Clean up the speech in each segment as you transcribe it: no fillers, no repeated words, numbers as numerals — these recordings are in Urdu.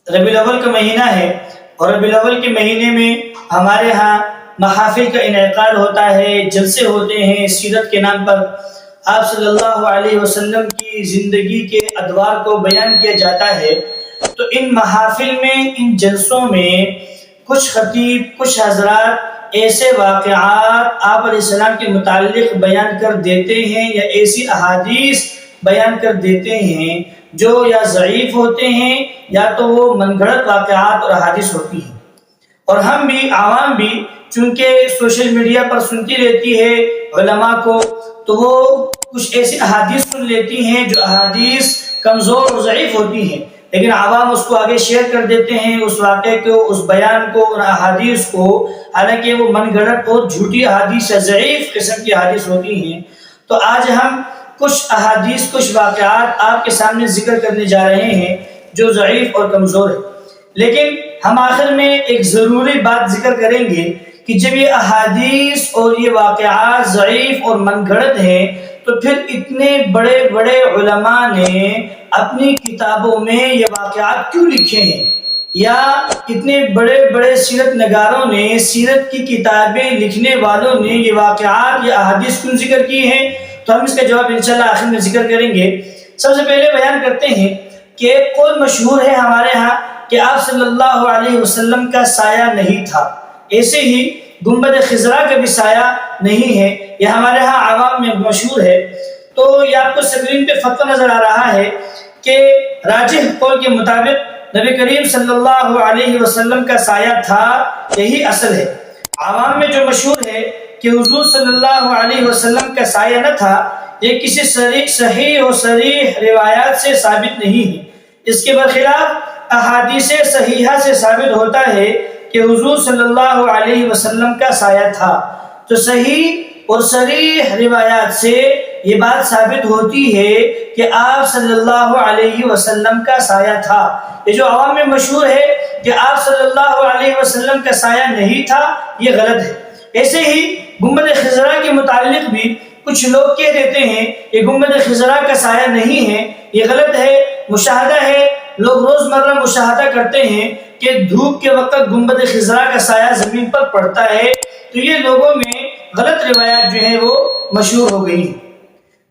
ربیع الاول کا مہینہ ہے، اور ربیع الاول کے مہینے میں ہمارے ہاں محافل کا انعقاد ہوتا ہے، جلسے ہوتے ہیں سیرت کے نام پر۔ آپ صلی اللہ علیہ وسلم کی زندگی کے ادوار کو بیان کیا جاتا ہے۔ تو ان محافل میں، ان جلسوں میں کچھ خطیب، کچھ حضرات ایسے واقعات آپ علیہ السلام کے متعلق بیان کر دیتے ہیں، یا ایسی احادیث بیان کر دیتے ہیں جو یا ضعیف ہوتے ہیں یا تو وہ من گھڑت واقعات اور احادیث ہوتی ہیں۔ اور ہم بھی، عوام بھی، چونکہ سوشل میڈیا پر سنتی رہتی ہے علماء کو، تو وہ کچھ ایسی احادیث سن لیتی ہیں جو احادیث کمزور اور ضعیف ہوتی ہیں، لیکن عوام اس کو آگے شیئر کر دیتے ہیں، اس واقعے کو، اس بیان کو، ان احادیث کو، حالانکہ وہ من گھڑت اور جھوٹی احادیث یا ضعیف قسم کی احادیث ہوتی ہیں۔ تو آج ہم کچھ احادیث، کچھ واقعات آپ کے سامنے ذکر کرنے جا رہے ہیں جو ضعیف اور کمزور ہے، لیکن ہم آخر میں ایک ضروری بات ذکر کریں گے کہ جب یہ احادیث اور یہ واقعات ضعیف اور من گھڑت ہیں تو پھر اتنے بڑے بڑے علماء نے اپنی کتابوں میں یہ واقعات کیوں لکھے ہیں، یا اتنے بڑے بڑے سیرت نگاروں نے، سیرت کی کتابیں لکھنے والوں نے یہ واقعات یا احادیث کیوں ذکر کی ہیں؟ تو ہم اس کا جواب انشاءاللہ آخر میں ذکر کریں گے۔ سب سے پہلے بیان کرتے ہیں کہ ایک قول مشہور ہے ہمارے ہاں کہ آپ صلی اللہ علیہ وسلم کا سایہ نہیں تھا، ایسے ہی گنبد خضرا کا بھی سایہ نہیں ہے، یہ ہمارے ہاں عوام میں مشہور ہے۔ تو یہ آپ کو اسکرین پہ فتویٰ نظر آ رہا ہے کہ راجح قول کے مطابق نبی کریم صلی اللہ علیہ وسلم کا سایہ تھا، یہی اصل ہے۔ عوام میں جو مشہور ہے کہ حضور صلی اللہ علیہ وسلم کا سایہ نہ تھا، یہ کسی صحیح و صریح روایات سے ثابت نہیں ہے۔ اس کے برخلاف احادیث صحیحہ سے ثابت ہوتا ہے کہ حضور صلی اللہ علیہ وسلم کا سایہ تھا۔ تو صحیح اور صریح روایات سے یہ بات ثابت ہوتی ہے کہ آپ صلی اللہ علیہ وسلم کا سایہ تھا۔ یہ جو عوام میں مشہور ہے کہ آپ صلی اللہ علیہ وسلم کا سایہ نہیں تھا، یہ غلط ہے۔ ایسے ہی گنبد خضرا کے متعلق بھی کچھ لوگ کہہ دیتے ہیں کہ گنبد خضرا کا سایہ نہیں ہے، یہ غلط ہے، مشاہدہ ہے، لوگ روزمرہ مشاہدہ کرتے ہیں کہ دھوپ کے وقت گنبد خضرا کا سایہ زمین پر پڑتا ہے، تو یہ لوگوں میں غلط روایات جو ہیں وہ مشہور ہو گئی۔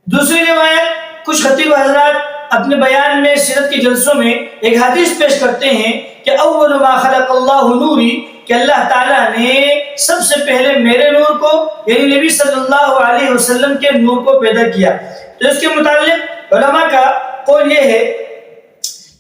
دوسری روایت، کچھ خطیب حضرات اپنے بیان میں سیرت کے جلسوں میں ایک حدیث پیش کرتے ہیں کہ اول ما خلق اللہ نوری، کہ اللہ تعالیٰ نے سب سے پہلے میرے نور کو، یعنی نبی صلی اللہ علیہ وسلم کے نور کو پیدا کیا۔ تو اس کے متعلق علماء کا قول یہ ہے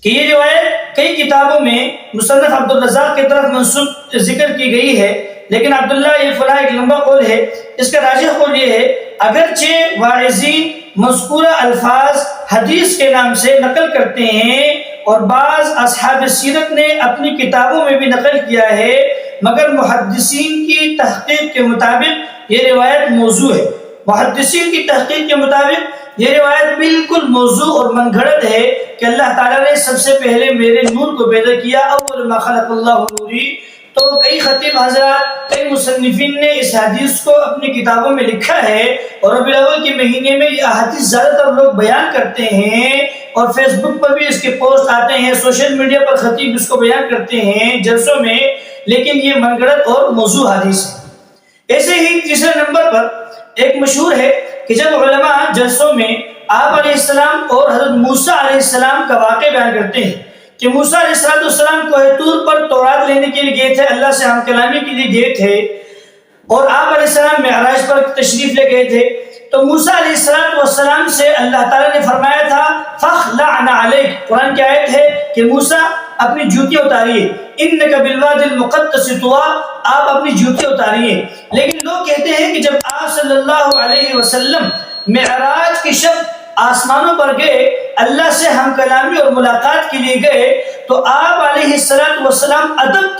کہ یہ روایت کئی کتابوں میں مصنف عبدالرزاق کی طرف منسوب ذکر کی گئی ہے، لیکن عبداللہ یہ فلاں ایک لمبا قول ہے۔ اس کا راجح قول یہ ہے اگرچہ واعظین مذکورہ الفاظ حدیث کے نام سے نقل کرتے ہیں اور بعض اصحاب سیرت نے اپنی کتابوں میں بھی نقل کیا ہے، مگر محدثین کی تحقیق کے مطابق یہ روایت موضوع ہے۔ محدثین کی تحقیق کے مطابق یہ روایت بالکل موضوع اور من گھڑت ہے کہ اللہ تعالیٰ نے سب سے پہلے میرے نور کو پیدا کیا، اول ما خلق اللہ نوری۔ تو کئی خطیب حضرات، کئی مصنفین نے اس حدیث کو اپنی کتابوں میں لکھا ہے، اور ربیع الاول کے مہینے میں یہ احادیث زیادہ تر لوگ بیان کرتے ہیں، اور فیس بک پر بھی اس کے پوسٹ آتے ہیں، سوشل میڈیا پر خطیب اس کو بیان کرتے ہیں جلسوں میں، لیکن یہ من گھڑت اور موضوع حدیث ہے۔ ایسے ہی تیسرے نمبر پر ایک مشہور ہے کہ جب علماء جلسوں میں آپ علیہ السلام اور حضرت موسیٰ علیہ السلام کا واقعہ بیان کرتے ہیں کہ موسیٰ علیہ السلام کوہ طور پر تورات لینے کے لیے گئے تھے، اللہ سے ہم کلامی کے لیے گئے تھے، اور آپ علیہ السلام معراج پر تشریف لے گئے تھے۔ تو موسیٰ علیہ السلام سے اللہ تعالیٰ نے فرمایا تھا فَخْلَعْنَ عَلَيْكَ، قرآن کی آیت ہے کہ موسیٰ اپنی جوتی اتاریے، اِنَّكَ بِالْوَادِ الْمُقَدَّسِ طُوَىٰ، آپ اپنی جوتی اتاریے۔ لیکن لوگ کہتے ہیں کہ جب آپ صلی اللہ علیہ وسلم معراج کی شب آسمانوں پر گئے، اللہ سے ہم کلامی اور ملاقات کے لیے گئے، تو آپ علیہ السلام ادب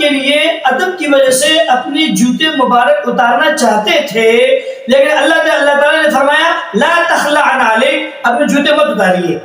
کی وجہ سے اپنی جوتے مبارک اتارنا چاہتے تھے، لیکن اللہ تعالیٰ نے فرمایا لا تخلعن علیک، اپنے جوتے مت اتاریے۔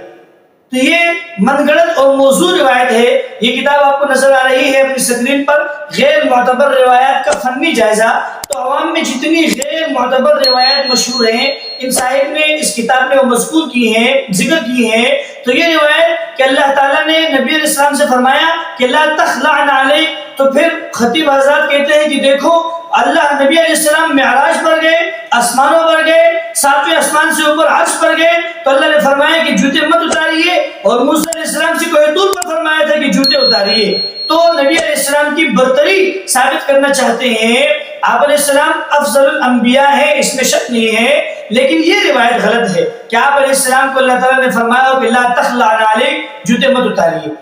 تو یہ من گڑت اور موضوع روایت ہے. یہ کتاب آپ کو نظر آ رہی ہے اپنی اسکرین پر، غیر معتبر روایات کا فنی جائزہ. تو عوام میں جتنی غیر معتبر روایات مشہور ہیں ان صاحب نے اس کتاب میں وہ مذکور کی ہیں، ذکر کی ہیں. تو یہ روایت کہ اللہ تعالیٰ نے نبی علیہ السلام سے فرمایا کہ لا تخلعن علیک، تو پھر خطیب حضرات کہتے ہیں کہ دیکھو اللہ نبی علیہ السلام معراج پر گئے، آسمانوں پر گئے، ساتویں آسمان سے اوپر عرش پر گئے، تو اللہ نے فرمایا کہ جوتے مت اتاریے، اور موسیٰ علیہ السلام سے کوہ طور پر فرمایا تھا کہ جوتے اتاریے. تو نبی علیہ السلام کی برتری ثابت کرنا چاہتے ہیں. آپ علیہ السلام افضل الانبیاء ہیں، اس میں شک نہیں ہے، لیکن یہ روایت غلط ہے کہ آپ علیہ السلام کو اللہ تعالیٰ نے فرمایا کہ لا تخلعن علیک، جوتے مت اتاریے.